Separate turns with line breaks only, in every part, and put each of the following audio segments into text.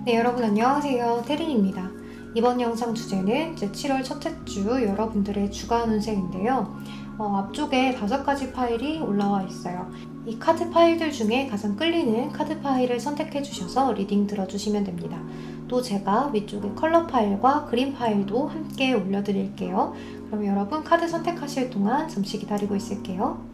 네, 여러분 안녕하세요. 태린입니다. 이번 영상 주제는 이제 7월 첫째 주 여러분들의 주간 운세인데요. 앞쪽에 5가지 파일이 올라와 있어요. 이 카드 파일들 중에 가장 끌리는 카드 파일을 선택해 주셔서 리딩 들어주시면 됩니다. 또 제가 위쪽에 컬러 파일과 그림 파일도 함께 올려드릴게요. 그럼 여러분 카드 선택하실 동안 잠시 기다리고 있을게요.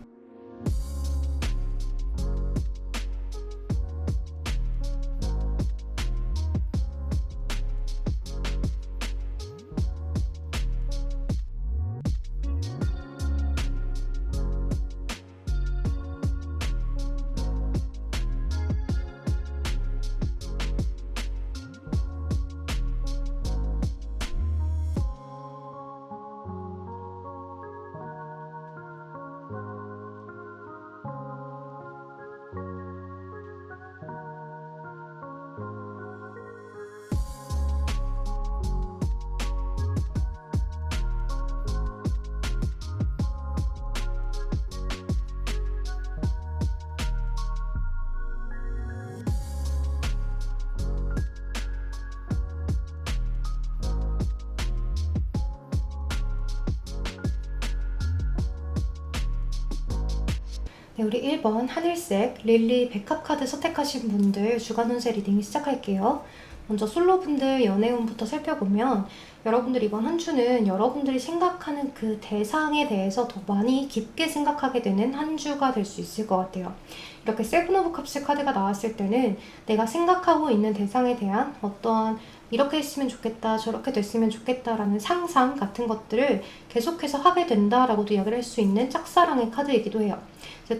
네, 우리 1번 하늘색 릴리 백합 카드 선택하신 분들 주간 운세 리딩 시작할게요. 먼저 솔로분들 연애운부터 살펴보면 여러분들 이번 한 주는 여러분들이 생각하는 그 대상에 대해서 더 많이 깊게 생각하게 되는 한 주가 될 수 있을 것 같아요. 이렇게 세븐 오브 컵스 카드가 나왔을 때는 내가 생각하고 있는 대상에 대한 어떠한 이렇게 했으면 좋겠다, 저렇게 됐으면 좋겠다라는 상상 같은 것들을 계속해서 하게 된다라고도 이야기를 할 수 있는 짝사랑의 카드이기도 해요.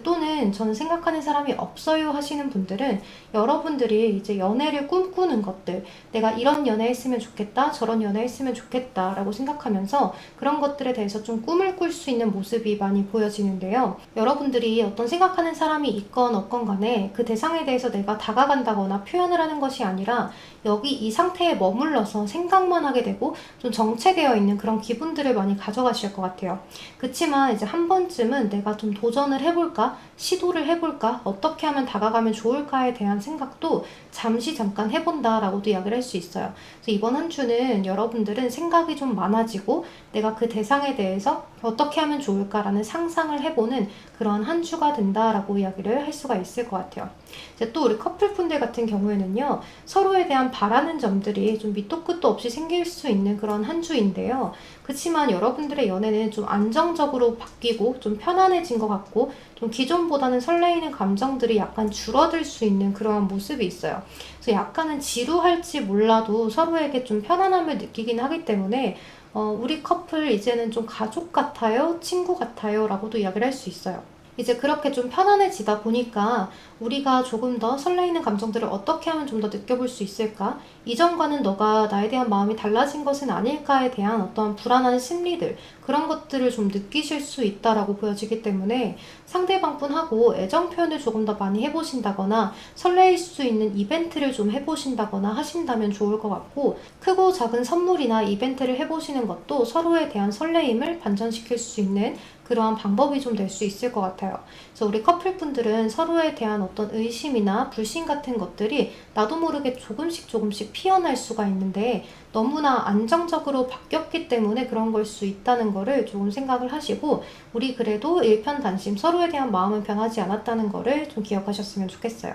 또는 저는 생각하는 사람이 없어요 하시는 분들은 여러분들이 이제 연애를 꿈꾸는 것들, 내가 이런 연애 했으면 좋겠다, 저런 연애 했으면 좋겠다 라고 생각하면서 그런 것들에 대해서 좀 꿈을 꿀 수 있는 모습이 많이 보여지는데요. 여러분들이 어떤 생각하는 사람이 있건 없건 간에 그 대상에 대해서 내가 다가간다거나 표현을 하는 것이 아니라 여기 이 상태에 머물러서 생각만 하게 되고 좀 정체되어 있는 그런 기분들을 많이 가져가실 것 같아요. 그치만 이제 한 번쯤은 내가 좀 도전을 해볼까? 시도를 해볼까? 어떻게 하면 다가가면 좋을까에 대한 생각도 잠깐 해본다라고도 이야기를 할 수 있어요. 그래서 이번 한 주는 여러분들은 생각이 좀 많아지고 내가 그 대상에 대해서 어떻게 하면 좋을까라는 상상을 해보는 그런 한 주가 된다라고 이야기를 할 수가 있을 것 같아요. 이제 또 우리 커플분들 같은 경우에는요, 서로에 대한 바라는 점들이 좀 밑도 끝도 없이 생길 수 있는 그런 한 주인데요. 그렇지만 여러분들의 연애는 좀 안정적으로 바뀌고 좀 편안해진 것 같고 좀 기존보다는 설레이는 감정들이 약간 줄어들 수 있는 그러한 모습이 있어요. 그래서 약간은 지루할지 몰라도 서로에게 좀 편안함을 느끼긴 하기 때문에 우리 커플 이제는 좀 가족 같아요, 친구 같아요 라고도 이야기를 할 수 있어요. 이제 그렇게 좀 편안해지다 보니까 우리가 조금 더 설레이는 감정들을 어떻게 하면 좀 더 느껴볼 수 있을까? 이전과는 너가 나에 대한 마음이 달라진 것은 아닐까에 대한 어떤 불안한 심리들, 그런 것들을 좀 느끼실 수 있다라고 보여지기 때문에 상대방분하고 애정 표현을 조금 더 많이 해보신다거나 설레일 수 있는 이벤트를 좀 해보신다거나 하신다면 좋을 것 같고, 크고 작은 선물이나 이벤트를 해보시는 것도 서로에 대한 설레임을 반전시킬 수 있는 그러한 방법이 좀 될 수 있을 것 같아요. 그래서 우리 커플분들은 서로에 대한 어떤 의심이나 불신 같은 것들이 나도 모르게 조금씩 피어날 수가 있는데 너무나 안정적으로 바뀌었기 때문에 그런 걸 수 있다는 거를 조금 생각을 하시고, 우리 그래도 일편단심 서로에 대한 마음은 변하지 않았다는 거를 좀 기억하셨으면 좋겠어요.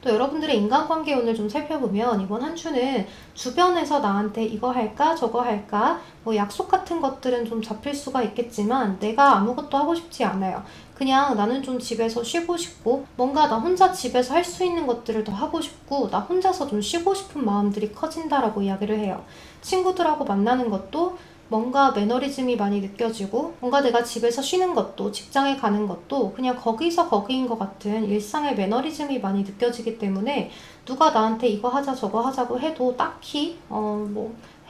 또 여러분들의 인간관계 오늘 좀 살펴보면 이번 한 주는 주변에서 나한테 이거 할까 저거 할까 뭐 약속 같은 것들은 좀 잡힐 수가 있겠지만 내가 아무것도 하고 싶지 않아요. 그냥 나는 좀 집에서 쉬고 싶고 뭔가 나 혼자 집에서 할 수 있는 것들을 더 하고 싶고 나 혼자서 좀 쉬고 싶은 마음들이 커진다라고 이야기를 해요. 친구들하고 만나는 것도 뭔가 매너리즘이 많이 느껴지고 뭔가 내가 집에서 쉬는 것도 직장에 가는 것도 그냥 거기서 거기인 것 같은 일상의 매너리즘이 많이 느껴지기 때문에 누가 나한테 이거 하자 저거 하자고 해도 딱히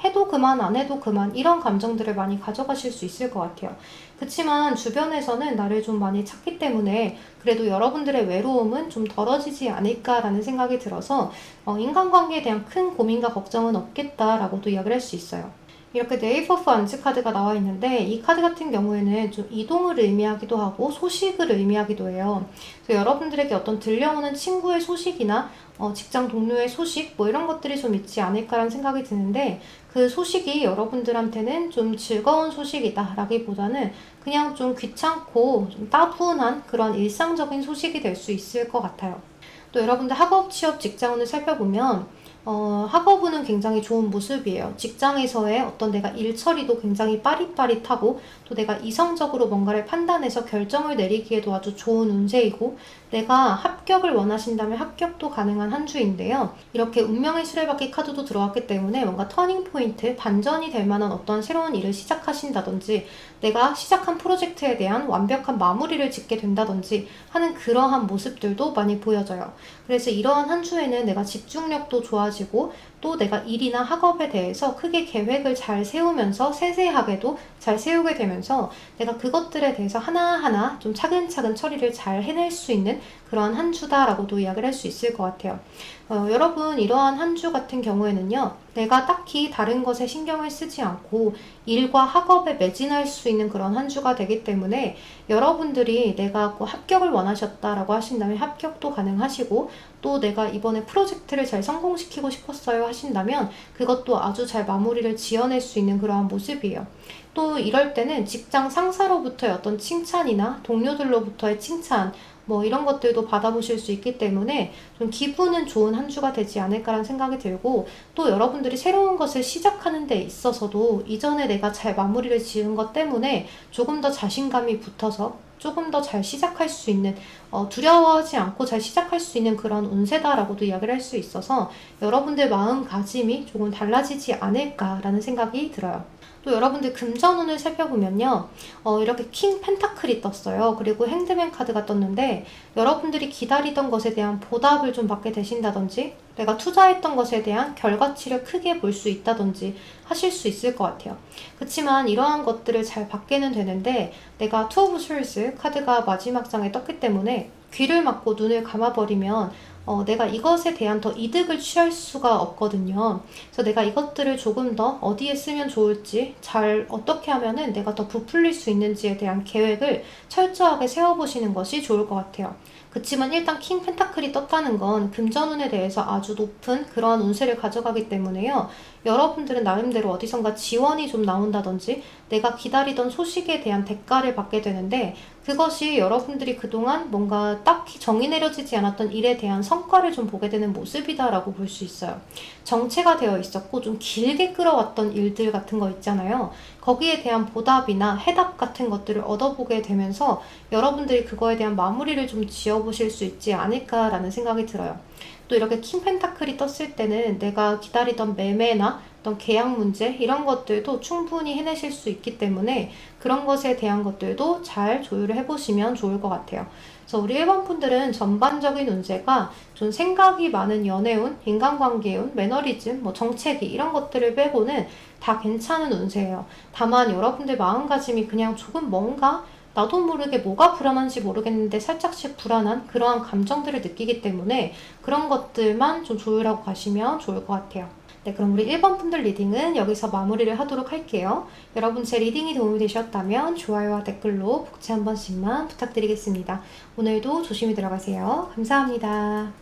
해도 그만 안 해도 그만 이런 감정들을 많이 가져가실 수 있을 것 같아요. 그치만 주변에서는 나를 좀 많이 찾기 때문에 그래도 여러분들의 외로움은 좀 덜어지지 않을까라는 생각이 들어서 인간관계에 대한 큰 고민과 걱정은 없겠다라고도 이야기를 할 수 있어요. 이렇게 네이버프 안즈 카드가 나와 있는데 이 카드 같은 경우에는 좀 이동을 의미하기도 하고 소식을 의미하기도 해요. 그래서 여러분들에게 어떤 들려오는 친구의 소식이나 직장 동료의 소식 뭐 이런 것들이 좀 있지 않을까라는 생각이 드는데 그 소식이 여러분들한테는 좀 즐거운 소식이다 라기보다는 그냥 좀 귀찮고 좀 따분한 그런 일상적인 소식이 될 수 있을 것 같아요. 또 여러분들 학업, 취업, 직장운을 살펴보면 학업운은 굉장히 좋은 모습이에요. 직장에서의 어떤 내가 일 처리도 굉장히 빠릿빠릿하고 또 내가 이성적으로 뭔가를 판단해서 결정을 내리기에도 아주 좋은 운세이고 내가 합격을 원하신다면 합격도 가능한 한 주인데요. 이렇게 운명의 수레바퀴 카드도 들어왔기 때문에 뭔가 터닝 포인트, 반전이 될 만한 어떤 새로운 일을 시작하신다든지 내가 시작한 프로젝트에 대한 완벽한 마무리를 짓게 된다든지 하는 그러한 모습들도 많이 보여져요. 그래서 이러한 한 주에는 내가 집중력도 좋아지고 또 내가 일이나 학업에 대해서 크게 계획을 잘 세우면서 세세하게도 잘 세우게 되면서 내가 그것들에 대해서 하나하나 좀 차근차근 처리를 잘 해낼 수 있는 그러한 한 주다라고도 이야기를 할 수 있을 것 같아요. 여러분 이러한 한 주 같은 경우에는요. 내가 딱히 다른 것에 신경을 쓰지 않고 일과 학업에 매진할 수 있는 그런 한 주가 되기 때문에 여러분들이 내가 꼭 합격을 원하셨다라고 하신다면 합격도 가능하시고 또 내가 이번에 프로젝트를 잘 성공시키고 싶었어요 하신다면 그것도 아주 잘 마무리를 지어낼 수 있는 그러한 모습이에요. 또 이럴 때는 직장 상사로부터의 어떤 칭찬이나 동료들로부터의 칭찬 뭐 이런 것들도 받아보실 수 있기 때문에 좀 기분은 좋은 한 주가 되지 않을까라는 생각이 들고 또 여러분들이 새로운 것을 시작하는 데 있어서도 이전에 내가 잘 마무리를 지은 것 때문에 조금 더 자신감이 붙어서 조금 더 잘 시작할 수 있는 두려워하지 않고 잘 시작할 수 있는 그런 운세다라고도 이야기를 할 수 있어서 여러분들 마음가짐이 조금 달라지지 않을까라는 생각이 들어요. 또 여러분들 금전운을 살펴보면요. 이렇게 킹 펜타클이 떴어요. 그리고 핸드맨 카드가 떴는데 여러분들이 기다리던 것에 대한 보답을 좀 받게 되신다든지 내가 투자했던 것에 대한 결과치를 크게 볼 수 있다든지 하실 수 있을 것 같아요. 그렇지만 이러한 것들을 잘 받게는 되는데 내가 투 오브 솔스 카드가 마지막 장에 떴기 때문에 귀를 막고 눈을 감아버리면 내가 이것에 대한 더 이득을 취할 수가 없거든요. 그래서 내가 이것들을 조금 더 어디에 쓰면 좋을지 잘 어떻게 하면은 내가 더 부풀릴 수 있는지에 대한 계획을 철저하게 세워보시는 것이 좋을 것 같아요. 그치만 일단 킹 펜타클이 떴다는 건 금전운에 대해서 아주 높은 그러한 운세를 가져가기 때문에요. 여러분들은 나름대로 어디선가 지원이 좀 나온다든지 내가 기다리던 소식에 대한 대가를 받게 되는데 그것이 여러분들이 그동안 뭔가 딱히 정이 내려지지 않았던 일에 대한 성과를 좀 보게 되는 모습이다라고 볼 수 있어요. 정체가 되어 있었고 좀 길게 끌어왔던 일들 같은 거 있잖아요. 거기에 대한 보답이나 해답 같은 것들을 얻어보게 되면서 여러분들이 그거에 대한 마무리를 좀 지어보실 수 있지 않을까라는 생각이 들어요. 또 이렇게 킹 펜타클이 떴을 때는 내가 기다리던 매매나 어떤 계약 문제 이런 것들도 충분히 해내실 수 있기 때문에 그런 것에 대한 것들도 잘 조율을 해보시면 좋을 것 같아요. 그래서 우리 1번 분들은 전반적인 운세가 좀 생각이 많은 연애운, 인간관계운, 매너리즘, 뭐 정체기 이런 것들을 빼고는 다 괜찮은 운세예요. 다만 여러분들 마음가짐이 그냥 조금 뭔가 나도 모르게 뭐가 불안한지 모르겠는데 살짝씩 불안한 그러한 감정들을 느끼기 때문에 그런 것들만 좀 조율하고 가시면 좋을 것 같아요. 네, 그럼 우리 1번 분들 리딩은 여기서 마무리를 하도록 할게요. 여러분 제 리딩이 도움이 되셨다면 좋아요와 댓글로 복채 한 번씩만 부탁드리겠습니다. 오늘도 조심히 들어가세요. 감사합니다.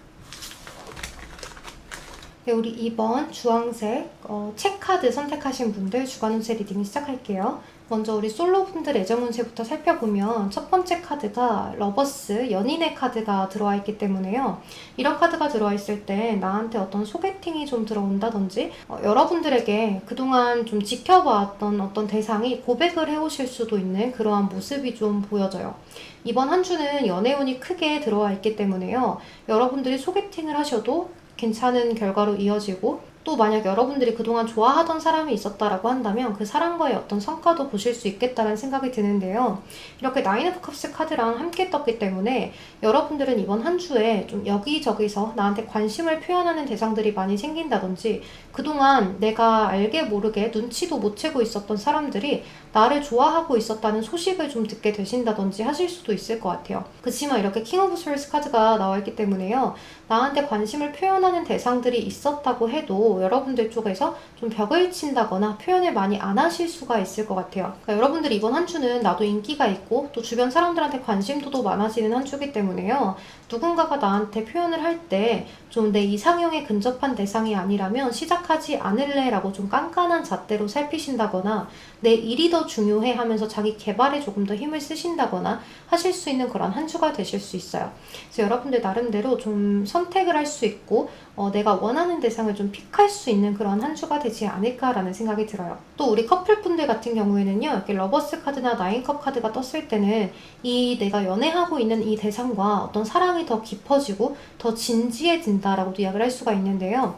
네, 우리 2번 주황색 체카드 선택하신 분들 주간 운세 리딩 시작할게요. 먼저 우리 솔로 분들 애정 운세부터 살펴보면 첫 번째 카드가 러버스, 연인의 카드가 들어와 있기 때문에요. 이런 카드가 들어와 있을 때 나한테 어떤 소개팅이 좀 들어온다든지 여러분들에게 그동안 좀 지켜봐왔던 어떤 대상이 고백을 해오실 수도 있는 그러한 모습이 좀 보여져요. 이번 한 주는 연애운이 크게 들어와 있기 때문에요. 여러분들이 소개팅을 하셔도 괜찮은 결과로 이어지고 또 만약 여러분들이 그동안 좋아하던 사람이 있었다라고 한다면 그 사람과의 어떤 성과도 보실 수 있겠다는 생각이 드는데요. 이렇게 나인 오브 컵스 카드랑 함께 떴기 때문에 여러분들은 이번 한 주에 좀 여기저기서 나한테 관심을 표현하는 대상들이 많이 생긴다든지 그동안 내가 알게 모르게 눈치도 못 채고 있었던 사람들이 나를 좋아하고 있었다는 소식을 좀 듣게 되신다든지 하실 수도 있을 것 같아요. 그치만 이렇게 킹 오브 스월스 카드가 나와 있기 때문에요. 나한테 관심을 표현하는 대상들이 있었다고 해도 여러분들 쪽에서 좀 벽을 친다거나 표현을 많이 안 하실 수가 있을 것 같아요. 그러니까 여러분들 이번 한 주는 나도 인기가 있고 또 주변 사람들한테 관심도도 많아지는 한 주기 때문에요. 누군가가 나한테 표현을 할 때 좀 내 이상형에 근접한 대상이 아니라면 시작하지 않을래 라고 좀 깐깐한 잣대로 살피신다거나 내 일이 더 중요해 하면서 자기 개발에 조금 더 힘을 쓰신다거나 하실 수 있는 그런 한 주가 되실 수 있어요. 그래서 여러분들 나름대로 좀 선택을 할 수 있고 내가 원하는 대상을 좀 픽할 수 있는 그런 한 주가 되지 않을까라는 생각이 들어요. 또 우리 커플분들 같은 경우에는요, 이렇게 러버스 카드나 나인컵 카드가 떴을 때는 이 내가 연애하고 있는 이 대상과 어떤 사랑이 더 깊어지고 더 진지해진다라고도 이야기를 할 수가 있는데요.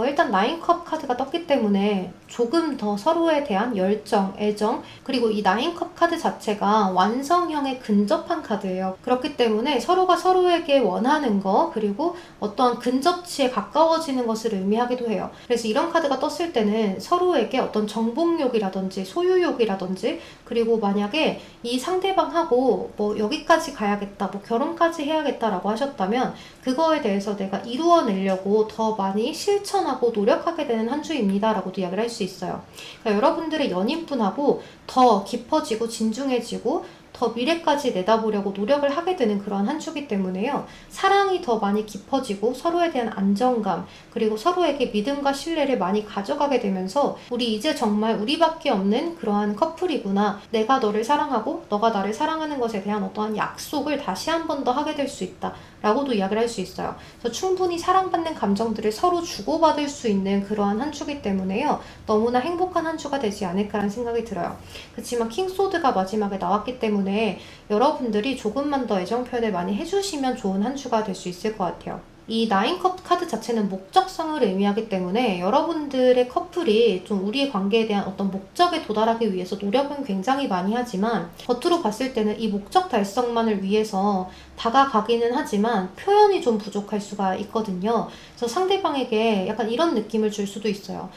일단 나인컵 카드가 떴기 때문에 조금 더 서로에 대한 열정, 애정, 그리고 이 나인컵 카드 자체가 완성형에 근접한 카드예요. 그렇기 때문에 서로가 서로에게 원하는 거, 그리고 어떤 근접치에 가까워지는 것을 의미하기도 해요. 그래서 이런 카드가 떴을 때는 서로에게 어떤 정복욕이라든지 소유욕이라든지, 그리고 만약에 이 상대방하고 뭐 여기까지 가야겠다, 뭐 결혼까지 해야겠다라고 하셨다면 그거에 대해서 내가 이루어내려고 더 많이 실천하고 노력하게 되는 한 주입니다 라고도 이야기를 할 수 있어요. 그러니까 여러분들의 연인분하고 더 깊어지고 진중해지고 더 미래까지 내다보려고 노력을 하게 되는 그런 한 주기 때문에요. 사랑이 더 많이 깊어지고 서로에 대한 안정감, 그리고 서로에게 믿음과 신뢰를 많이 가져가게 되면서 우리 이제 정말 우리밖에 없는 그러한 커플이구나. 내가 너를 사랑하고 너가 나를 사랑하는 것에 대한 어떠한 약속을 다시 한 번 더 하게 될 수 있다 라고도 이야기를 할 수 있어요. 그래서 충분히 사랑받는 감정들을 서로 주고받을 수 있는 그러한 한 주기 때문에요. 너무나 행복한 한 주가 되지 않을까라는 생각이 들어요. 그렇지만 킹소드가 마지막에 나왔기 때문에 여러분들이 조금만 더 애정 표현을 많이 해주시면 좋은 한 주가 될 수 있을 것 같아요. 이 나인컵 카드 자체는 목적성을 의미하기 때문에 여러분들의 커플이 좀 우리의 관계에 대한 어떤 목적에 도달하기 위해서 노력은 굉장히 많이 하지만 겉으로 봤을 때는 이 목적 달성만을 위해서 다가가기는 하지만 표현이 좀 부족할 수가 있거든요. 그래서 상대방에게 약간 이런 느낌을 줄 수도 있어요.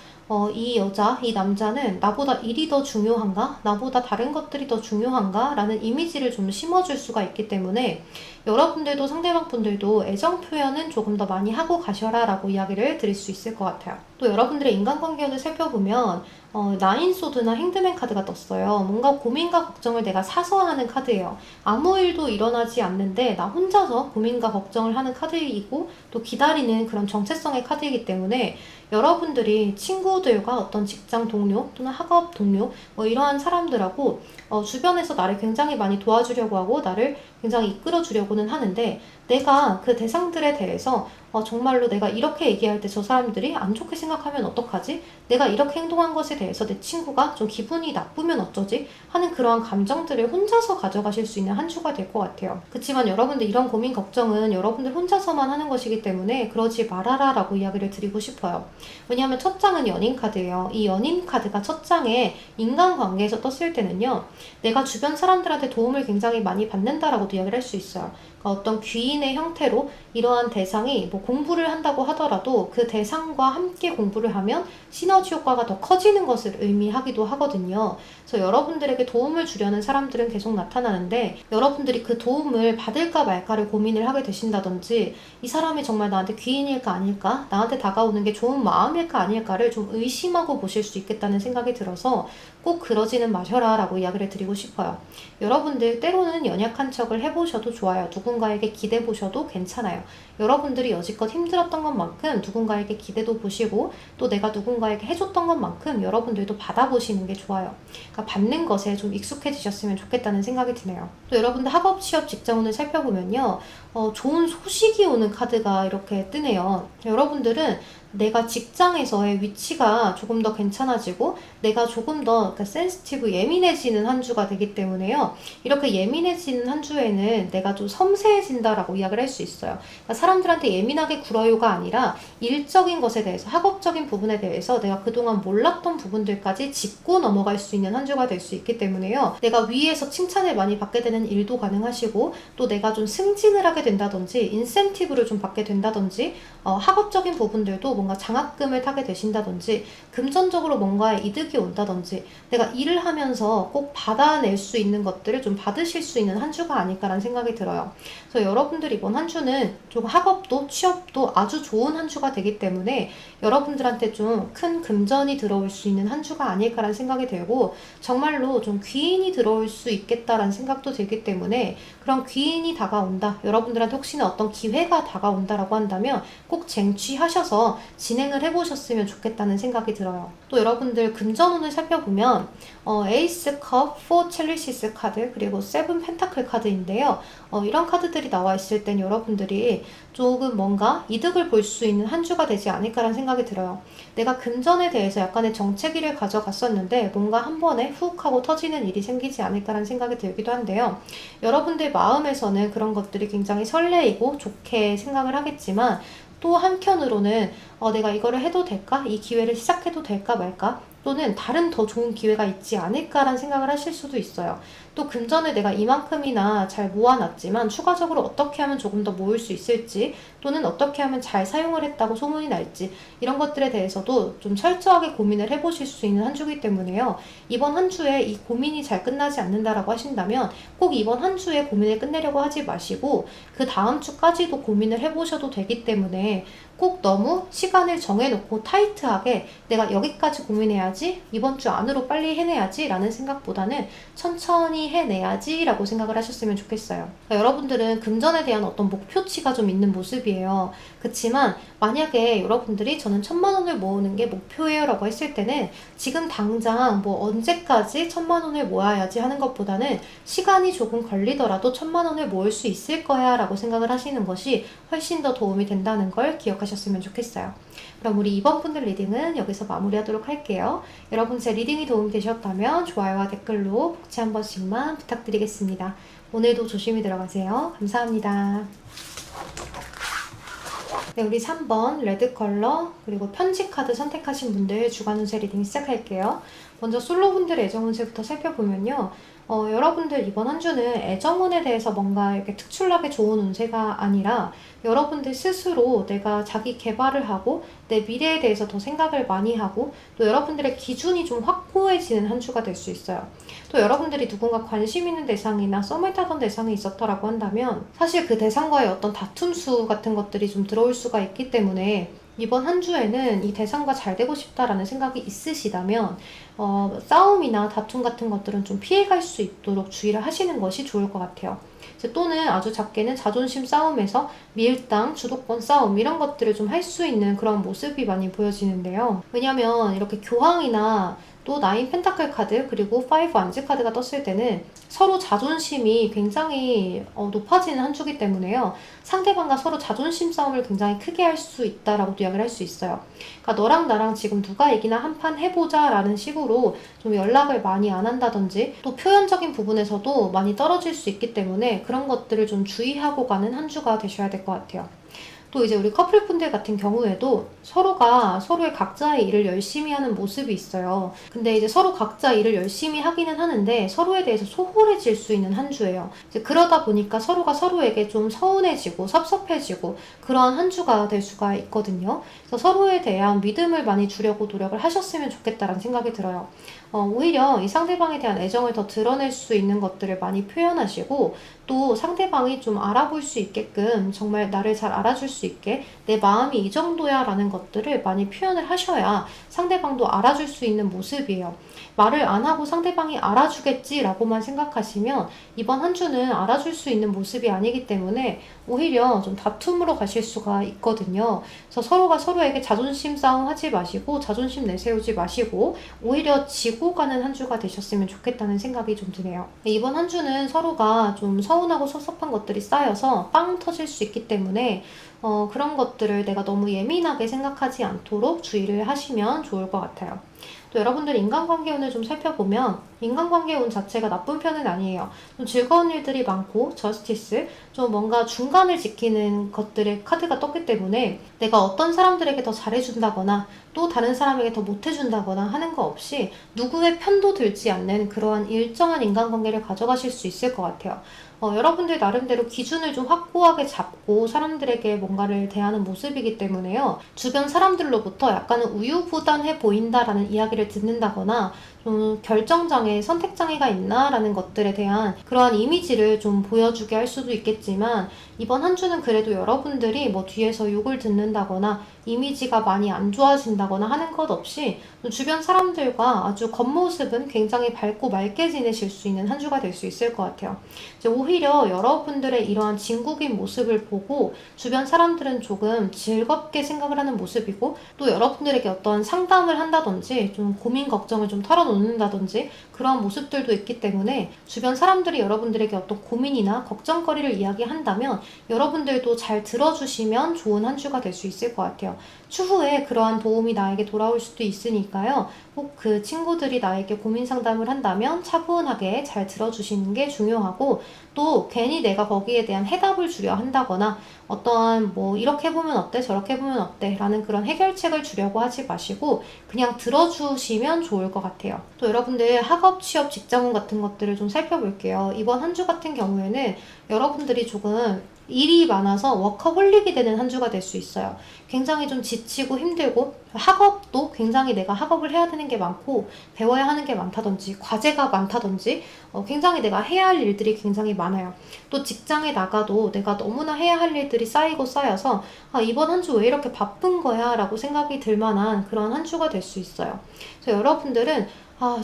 이 여자, 이 남자는 나보다 일이 더 중요한가? 나보다 다른 것들이 더 중요한가? 라는 이미지를 좀 심어줄 수가 있기 때문에 여러분들도 상대방 분들도 애정 표현은 조금 더 많이 하고 가셔라 라고 이야기를 드릴 수 있을 것 같아요. 또 여러분들의 인간관계를 살펴보면 나인소드나 행드맨 카드가 떴어요. 뭔가 고민과 걱정을 내가 사서 하는 카드예요. 아무 일도 일어나지 않는데 나 혼자서 고민과 걱정을 하는 카드이고 또 기다리는 그런 정체성의 카드이기 때문에 여러분들이 친구들과 어떤 직장 동료 또는 학업 동료 뭐 이러한 사람들하고 주변에서 나를 굉장히 많이 도와주려고 하고 나를 굉장히 이끌어 주려고는 하는데 내가 그 대상들에 대해서 정말로 내가 이렇게 얘기할 때 저 사람들이 안 좋게 생각하면 어떡하지? 내가 이렇게 행동한 것에 대해서 내 친구가 좀 기분이 나쁘면 어쩌지? 하는 그러한 감정들을 혼자서 가져가실 수 있는 한 주가 될 것 같아요. 그렇지만 여러분들 이런 고민 걱정은 여러분들 혼자서만 하는 것이기 때문에 그러지 말아라 라고 이야기를 드리고 싶어요. 왜냐하면 첫 장은 연인 카드예요. 이 연인 카드가 첫 장에 인간관계에서 떴을 때는요. 내가 주변 사람들한테 도움을 굉장히 많이 받는다라고도 이야기를 할 수 있어요. 어떤 귀인의 형태로 이러한 대상이 뭐 공부를 한다고 하더라도 그 대상과 함께 공부를 하면 시너지 효과가 더 커지는 것을 의미하기도 하거든요. 그래서 여러분들에게 도움을 주려는 사람들은 계속 나타나는데 여러분들이 그 도움을 받을까 말까를 고민을 하게 되신다든지 이 사람이 정말 나한테 귀인일까 아닐까? 나한테 다가오는 게 좋은 마음일까 아닐까를 좀 의심하고 보실 수 있겠다는 생각이 들어서 꼭 그러지는 마셔라 라고 이야기를 드리고 싶어요. 여러분들 때로는 연약한 척을 해보셔도 좋아요. 누군가에게 기대 보셔도 괜찮아요. 여러분들이 여지껏 힘들었던 것만큼 누군가에게 기대도 보시고 또 내가 누군가에게 해줬던 것만큼 여러분들도 받아보시는 게 좋아요. 그러니까 받는 것에 좀 익숙해지셨으면 좋겠다는 생각이 드네요. 또 여러분들 학업, 취업, 직장운을 살펴보면요. 좋은 소식이 오는 카드가 이렇게 뜨네요. 여러분들은 내가 직장에서의 위치가 조금 더 괜찮아지고 내가 조금 더 그러니까 센시티브 예민해지는 한 주가 되기 때문에요. 이렇게 예민해지는 한 주에는 내가 좀 섬세해진다라고 이야기를 할 수 있어요. 그러니까 사람들한테 예민하게 굴어요가 아니라 일적인 것에 대해서 학업적인 부분에 대해서 내가 그동안 몰랐던 부분들까지 짚고 넘어갈 수 있는 한 주가 될 수 있기 때문에요. 내가 위에서 칭찬을 많이 받게 되는 일도 가능하시고 또 내가 좀 승진을 하게 된다든지 인센티브를 좀 받게 된다든지 학업적인 부분들도 뭔가 장학금을 타게 되신다든지 금전적으로 뭔가에 이득이 온다든지 내가 일을 하면서 꼭 받아낼 수 있는 것들을 좀 받으실 수 있는 한 주가 아닐까라는 생각이 들어요. 그래서 여러분들 이번 한 주는 좀 학업도 취업도 아주 좋은 한 주가 되기 때문에 여러분들한테 좀 큰 금전이 들어올 수 있는 한 주가 아닐까라는 생각이 들고, 정말로 좀 귀인이 들어올 수 있겠다라는 생각도 들기 때문에 그런 귀인이 다가온다, 여러분들한테 혹시나 어떤 기회가 다가온다라고 한다면 꼭 쟁취하셔서 진행을 해보셨으면 좋겠다는 생각이 들어요. 또 여러분들 금전운을 살펴보면 에이스 컵, 4 첼리시스 카드, 그리고 7 펜타클 카드인데요. 이런 카드들이 나와 있을 땐 여러분들이 조금 뭔가 이득을 볼 수 있는 한 주가 되지 않을까라는 생각이 들어요. 내가 금전에 대해서 약간의 정체기를 가져갔었는데 뭔가 한 번에 훅 하고 터지는 일이 생기지 않을까라는 생각이 들기도 한데요. 여러분들 마음에서는 그런 것들이 굉장히 설레이고 좋게 생각을 하겠지만, 또 한편으로는 내가 이거를 해도 될까? 이 기회를 시작해도 될까 말까? 또는 다른 더 좋은 기회가 있지 않을까라는 생각을 하실 수도 있어요. 또 금전을 내가 이만큼이나 잘 모아놨지만 추가적으로 어떻게 하면 조금 더 모을 수 있을지, 또는 어떻게 하면 잘 사용을 했다고 소문이 날지, 이런 것들에 대해서도 좀 철저하게 고민을 해보실 수 있는 한 주이기 때문에요. 이번 한 주에 이 고민이 잘 끝나지 않는다라고 하신다면 꼭 이번 한 주에 고민을 끝내려고 하지 마시고 그 다음 주까지도 고민을 해보셔도 되기 때문에, 꼭 너무 시간을 정해놓고 타이트하게 내가 여기까지 고민해야지, 이번 주 안으로 빨리 해내야지 라는 생각보다는 천천히 해내야지 라고 생각을 하셨으면 좋겠어요. 그러니까 여러분들은 금전에 대한 어떤 목표치가 좀 있는 모습이에요. 그치만 만약에 여러분들이 저는 1,000,000원을 모으는 게 목표예요 라고 했을 때는 지금 당장 뭐 언제까지 1,000,000원을 모아야지 하는 것보다는 시간이 조금 걸리더라도 1,000,000원을 모을 수 있을 거야 라고 생각을 하시는 것이 훨씬 더 도움이 된다는 걸 기억하셨으면 좋겠어요. 그럼 우리 이번 분들 리딩은 여기서 마무리하도록 할게요. 여러분 제 리딩이 도움이 되셨다면 좋아요와 댓글로 복지 한 번씩만 부탁드리겠습니다. 오늘도 조심히 들어가세요. 감사합니다. 네, 우리 3번 레드 컬러 그리고 편지 카드 선택하신 분들 주간 운세 리딩 시작할게요. 먼저 솔로분들의 애정 운세부터 살펴보면요. 여러분들 이번 한 주는 애정운에 대해서 뭔가 이렇게 특출나게 좋은 운세가 아니라 여러분들 스스로 내가 자기 개발을 하고 내 미래에 대해서 더 생각을 많이 하고 또 여러분들의 기준이 좀 확고해지는 한 주가 될 수 있어요. 또 여러분들이 누군가 관심 있는 대상이나 썸을 타던 대상이 있었더라고 한다면 사실 그 대상과의 어떤 다툼수 같은 것들이 좀 들어올 수가 있기 때문에 이번 한 주에는 이 대상과 잘 되고 싶다라는 생각이 있으시다면 싸움이나 다툼 같은 것들은 좀 피해갈 수 있도록 주의를 하시는 것이 좋을 것 같아요. 또는 아주 작게는 자존심 싸움에서 밀당, 주도권 싸움 이런 것들을 좀 할 수 있는 그런 모습이 많이 보여지는데요. 왜냐면 이렇게 교황이나 또 9 펜타클 카드 그리고 5 완즈 카드가 떴을 때는 서로 자존심이 굉장히 높아지는 한 주기 때문에요. 상대방과 서로 자존심 싸움을 굉장히 크게 할 수 있다라고도 이야기를 할 수 있어요. 그러니까 너랑 나랑 지금 누가 이기나 한 판 해보자 라는 식으로 좀 연락을 많이 안 한다든지 또 표현적인 부분에서도 많이 떨어질 수 있기 때문에 그런 것들을 좀 주의하고 가는 한 주가 되셔야 될 것 같아요. 또 이제 우리 커플분들 같은 경우에도 서로가 서로의 각자의 일을 열심히 하는 모습이 있어요. 근데 이제 서로 각자 일을 열심히 하기는 하는데 서로에 대해서 소홀해질 수 있는 한 주예요. 이제 그러다 보니까 서로가 서로에게 좀 서운해지고 섭섭해지고 그러한 한 주가 될 수가 있거든요. 그래서 서로에 대한 믿음을 많이 주려고 노력을 하셨으면 좋겠다라는 생각이 들어요. 오히려 이 상대방에 대한 애정을 더 드러낼 수 있는 것들을 많이 표현하시고 또 상대방이 좀 알아볼 수 있게끔 정말 나를 잘 알아줄 수 있게 내 마음이 이 정도야 라는 것들을 많이 표현을 하셔야 상대방도 알아줄 수 있는 모습이에요. 말을 안 하고 상대방이 알아주겠지 라고만 생각하시면 이번 한 주는 알아줄 수 있는 모습이 아니기 때문에 오히려 좀 다툼으로 가실 수가 있거든요. 그래서 서로가 서로에게 자존심 싸움 하지 마시고 자존심 내세우지 마시고 오히려 지고 가는 한 주가 되셨으면 좋겠다는 생각이 좀 드네요. 이번 한 주는 서로가 좀 서운하고 섭섭한 것들이 쌓여서 빵 터질 수 있기 때문에 그런 것들을 내가 너무 예민하게 생각하지 않도록 주의를 하시면 좋을 것 같아요. 또 여러분들 인간관계 운을 좀 살펴보면 인간관계 운 자체가 나쁜 편은 아니에요. 좀 즐거운 일들이 많고 저스티스, 좀 뭔가 중간을 지키는 것들의 카드가 떴기 때문에 내가 어떤 사람들에게 더 잘해준다거나 또 다른 사람에게 더 못해준다거나 하는 거 없이 누구의 편도 들지 않는 그러한 일정한 인간관계를 가져가실 수 있을 것 같아요. 여러분들 나름대로 기준을 좀 확고하게 잡고 사람들에게 뭔가 뭔가를 대하는 모습이기 때문에요. 주변 사람들로부터 약간은 우유부단해 보인다라는 이야기를 듣는다거나 좀 결정장애, 선택장애가 있나라는 것들에 대한 그러한 이미지를 좀 보여주게 할 수도 있겠지만, 이번 한 주는 그래도 여러분들이 뭐 뒤에서 욕을 듣는다거나 이미지가 많이 안 좋아진다거나 하는 것 없이 주변 사람들과 아주 겉모습은 굉장히 밝고 맑게 지내실 수 있는 한 주가 될 수 있을 것 같아요. 이제 오히려 여러분들의 이러한 진국인 모습을 보고 주변 사람들은 조금 즐겁게 생각을 하는 모습이고, 또 여러분들에게 어떤 상담을 한다든지 좀 고민 걱정을 좀 털어놓는다든지 그런 모습들도 있기 때문에, 주변 사람들이 여러분들에게 어떤 고민이나 걱정거리를 이야기한다면 여러분들도 잘 들어주시면 좋은 한 주가 될 수 있을 것 같아요. 추후에 그러한 도움이 나에게 돌아올 수도 있으니까요. 꼭 그 친구들이 나에게 고민 상담을 한다면 차분하게 잘 들어주시는 게 중요하고, 또 괜히 내가 거기에 대한 해답을 주려 한다거나 어떠한 뭐 이렇게 해보면 어때 저렇게 해보면 어때 라는 그런 해결책을 주려고 하지 마시고 그냥 들어주시면 좋을 것 같아요. 또 여러분들 학업, 취업, 직장운 같은 것들을 좀 살펴볼게요. 이번 한 주 같은 경우에는 여러분들이 조금 일이 많아서 워커홀릭이 되는 한 주가 될 수 있어요. 굉장히 좀 지치고 힘들고, 학업도 굉장히 내가 학업을 해야 되는 게 많고 배워야 하는 게 많다든지 과제가 많다든지 굉장히 내가 해야 할 일들이 굉장히 많아요. 또 직장에 나가도 내가 너무나 해야 할 일들이 쌓이고 쌓여서 이번 한 주 왜 이렇게 바쁜 거야 라고 생각이 들 만한 그런 한 주가 될 수 있어요. 그래서 여러분들은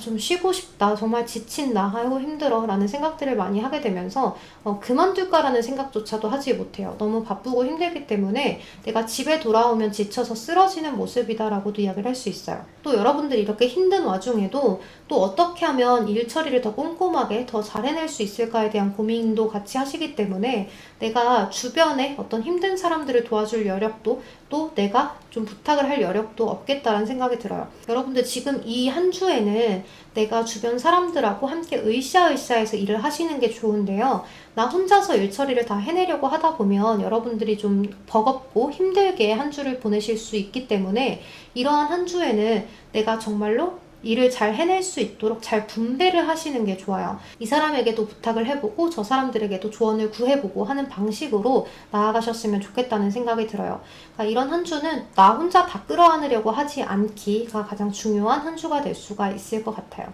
좀 쉬고 싶다, 정말 지친다, 아이고 힘들어 라는 생각들을 많이 하게 되면서 그만둘까라는 생각조차도 하지 못해요. 너무 바쁘고 힘들기 때문에 내가 집에 돌아오면 지쳐서 쓰러지는 모습이다 라고도 이야기를 할 수 있어요. 또 여러분들이 이렇게 힘든 와중에도 또 어떻게 하면 일 처리를 더 꼼꼼하게 더 잘 해낼 수 있을까에 대한 고민도 같이 하시기 때문에, 내가 주변에 어떤 힘든 사람들을 도와줄 여력도, 또 내가 좀 부탁을 할 여력도 없겠다라는 생각이 들어요. 여러분들 지금 이 한 주에는 내가 주변 사람들하고 함께 으쌰으쌰해서 일을 하시는 게 좋은데요. 나 혼자서 일 처리를 다 해내려고 하다 보면 여러분들이 좀 버겁고 힘들게 한 주를 보내실 수 있기 때문에, 이러한 한 주에는 내가 정말로 일을 잘 해낼 수 있도록 잘 분배를 하시는 게 좋아요. 이 사람에게도 부탁을 해보고 저 사람들에게도 조언을 구해보고 하는 방식으로 나아가셨으면 좋겠다는 생각이 들어요. 그러니까 이런 한 주는 나 혼자 다 끌어안으려고 하지 않기가 가장 중요한 한 주가 될 수가 있을 것 같아요.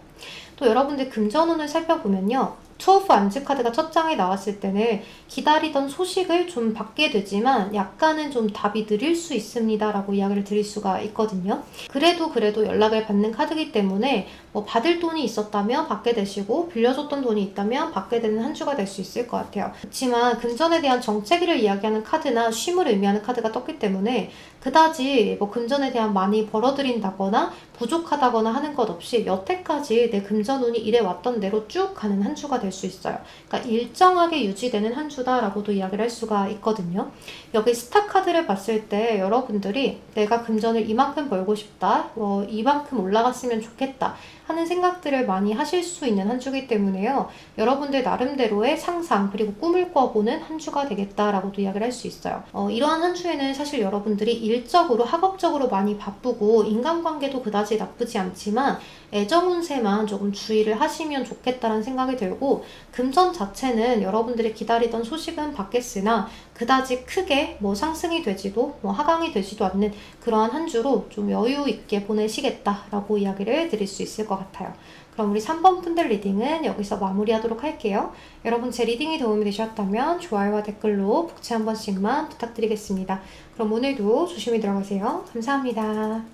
또 여러분들 금전운을 살펴보면요. 투어프 안즈 카드가 첫 장에 나왔을 때는 기다리던 소식을 좀 받게 되지만 약간은 좀 답이 느릴 수 있습니다 라고 이야기를 드릴 수가 있거든요. 그래도 연락을 받는 카드이기 때문에 뭐 받을 돈이 있었다면 받게 되시고, 빌려줬던 돈이 있다면 받게 되는 한 주가 될 수 있을 것 같아요. 그렇지만 금전에 대한 정체기를 이야기하는 카드나 쉼을 의미하는 카드가 떴기 때문에 그다지 뭐 금전에 대한 많이 벌어들인다거나 부족하다거나 하는 것 없이 여태까지 내 금전운이 이래왔던 대로 쭉 가는 한 주가 될 수 있어요. 그러니까 일정하게 유지되는 한 주다라고도 이야기를 할 수가 있거든요. 여기 스타 카드를 봤을 때 여러분들이 내가 금전을 이만큼 벌고 싶다, 이만큼 올라갔으면 좋겠다 하는 생각들을 많이 하실 수 있는 한 주이기 때문에요. 여러분들 나름대로의 상상 그리고 꿈을 꿔보는 한 주가 되겠다라고도 이야기를 할 수 있어요. 이러한 한 주에는 사실 여러분들이 일적으로 학업적으로 많이 바쁘고 인간관계도 그다지 나쁘지 않지만 애정 운세만 조금 주의를 하시면 좋겠다는 생각이 들고, 금전 자체는 여러분들이 기다리던 소식은 받겠으나 그다지 크게 뭐 상승이 되지도 뭐 하강이 되지도 않는 그러한 한 주로 좀 여유 있게 보내시겠다라고 이야기를 드릴 수 있을 것 같아요. 그럼 우리 3번 분들 리딩은 여기서 마무리하도록 할게요. 여러분 제 리딩이 도움이 되셨다면 좋아요와 댓글로 복채 한 번씩만 부탁드리겠습니다. 그럼 오늘도 조심히 들어가세요. 감사합니다.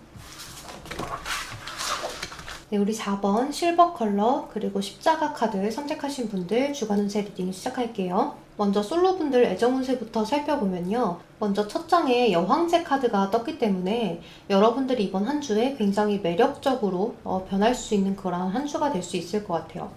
네, 우리 4번 실버 컬러 그리고 십자가 카드 선택하신 분들 주간 운세 리딩 시작할게요. 먼저 솔로분들 애정 운세부터 살펴보면요. 먼저 첫 장에 여황제 카드가 떴기 때문에 여러분들이 이번 한 주에 굉장히 매력적으로 변할 수 있는 그런 한 주가 될 수 있을 것 같아요.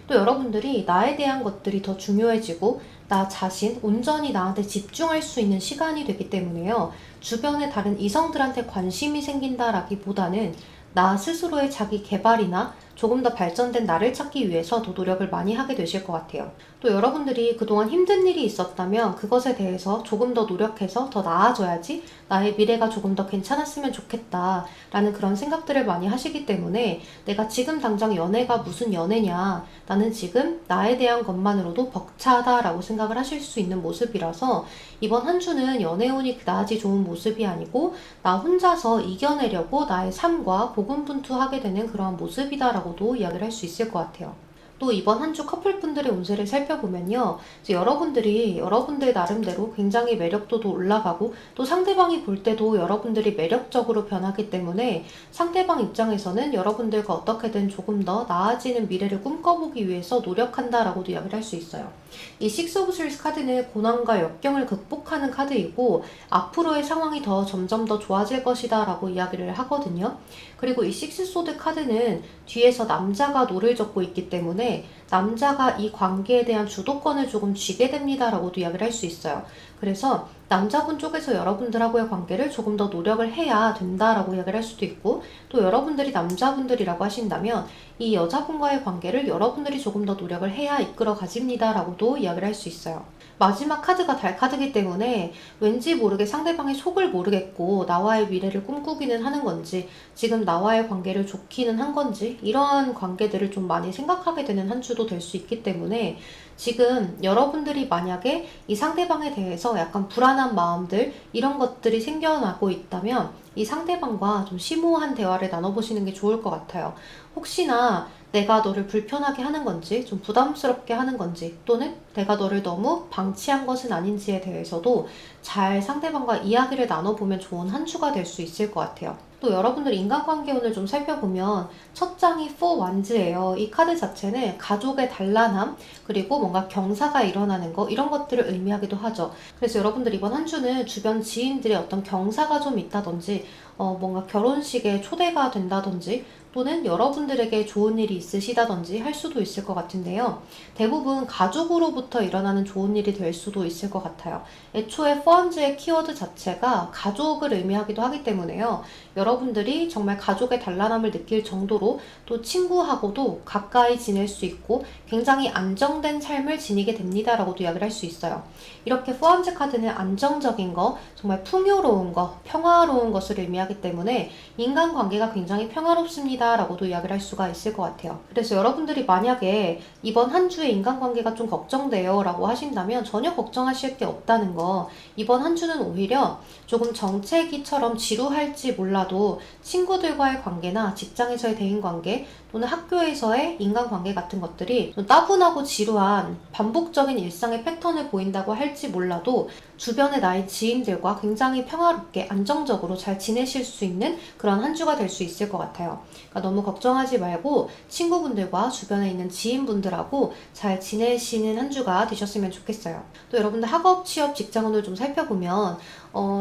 또 여러분들이 나에 대한 것들이 더 중요해지고 나 자신, 온전히 나한테 집중할 수 있는 시간이 되기 때문에요. 주변의 다른 이성들한테 관심이 생긴다라기보다는 나 스스로의 자기 개발이나 조금 더 발전된 나를 찾기 위해서 더 노력을 많이 하게 되실 것 같아요. 또 여러분들이 그동안 힘든 일이 있었다면 그것에 대해서 조금 더 노력해서 더 나아져야지, 나의 미래가 조금 더 괜찮았으면 좋겠다 라는 그런 생각들을 많이 하시기 때문에 내가 지금 당장 연애가 무슨 연애냐, 나는 지금 나에 대한 것만으로도 벅차다라고 생각을 하실 수 있는 모습이라서 이번 한 주는 연애운이 그다지 좋은 모습이 아니고 나 혼자서 이겨내려고 나의 삶과 고군분투하게 되는 그러한 모습이다라고도 이야기를 할 수 있을 것 같아요. 또 이번 한 주 커플분들의 운세를 살펴보면요. 이제 여러분들이 여러분들 나름대로 굉장히 매력도도 올라가고 또 상대방이 볼 때도 여러분들이 매력적으로 변하기 때문에 상대방 입장에서는 여러분들과 어떻게든 조금 더 나아지는 미래를 꿈꿔보기 위해서 노력한다라고도 이야기를 할 수 있어요. 이 식스 오브 스월드 카드는 고난과 역경을 극복하는 카드이고 앞으로의 상황이 더 점점 더 좋아질 것이다 라고 이야기를 하거든요. 그리고 이 식스 소드 카드는 뒤에서 남자가 노를 젓고 있기 때문에 남자가 이 관계에 대한 주도권을 조금 쥐게 됩니다 라고도 이야기를 할 수 있어요. 그래서 남자분 쪽에서 여러분들하고의 관계를 조금 더 노력을 해야 된다라고 이야기를 할 수도 있고, 또 여러분들이 남자분들이라고 하신다면 이 여자분과의 관계를 여러분들이 조금 더 노력을 해야 이끌어 가집니다 라고도 이야기를 할 수 있어요. 마지막 카드가 달 카드이기 때문에 왠지 모르게 상대방의 속을 모르겠고 나와의 미래를 꿈꾸기는 하는 건지, 지금 나와의 관계를 좋기는 한 건지, 이러한 관계들을 좀 많이 생각하게 되는 한 주도 될 수 있기 때문에 지금 여러분들이 만약에 이 상대방에 대해서 약간 불안한 마음들, 이런 것들이 생겨나고 있다면 이 상대방과 좀 심오한 대화를 나눠보시는 게 좋을 것 같아요. 혹시나 내가 너를 불편하게 하는 건지, 좀 부담스럽게 하는 건지, 또는 내가 너를 너무 방치한 것은 아닌지에 대해서도 잘 상대방과 이야기를 나눠보면 좋은 한 주가 될 수 있을 것 같아요. 또 여러분들 인간관계 운을 좀 살펴보면 첫 장이 4 완즈예요. 이 카드 자체는 가족의 단란함, 그리고 뭔가 경사가 일어나는 거, 이런 것들을 의미하기도 하죠. 그래서 여러분들 이번 한 주는 주변 지인들의 어떤 경사가 좀 있다든지, 뭔가 결혼식에 초대가 된다든지, 또는 여러분들에게 좋은 일이 있으시다든지 할 수도 있을 것 같은데요. 대부분 가족으로부터 일어나는 좋은 일이 될 수도 있을 것 같아요. 애초에 포언즈의 키워드 자체가 가족을 의미하기도 하기 때문에요. 여러분들이 정말 가족의 단란함을 느낄 정도로 또 친구하고도 가까이 지낼 수 있고 굉장히 안정된 삶을 지니게 됩니다라고도 이야기를 할 수 있어요. 이렇게 포언즈 카드는 안정적인 거, 정말 풍요로운 거, 평화로운 것을 의미하기 때문에 인간관계가 굉장히 평화롭습니다 라고도 이야기를 할 수가 있을 것 같아요. 그래서 여러분들이 만약에 이번 한 주에 인간관계가 좀 걱정돼요 라고 하신다면 전혀 걱정하실 게 없다는 거, 이번 한 주는 오히려 조금 정체기처럼 지루할지 몰라도 친구들과의 관계나 직장에서의 대인관계 또는 학교에서의 인간관계 같은 것들이 좀 따분하고 지루한 반복적인 일상의 패턴을 보인다고 할지 몰라도 주변의 나의 지인들과 굉장히 평화롭게 안정적으로 잘 지내실 수 있는 그런 한 주가 될 수 있을 것 같아요. 그러니까 너무 걱정하지 말고 친구분들과 주변에 있는 지인분들하고 잘 지내시는 한 주가 되셨으면 좋겠어요. 또 여러분들 학업, 취업, 직장운을 좀 살펴보면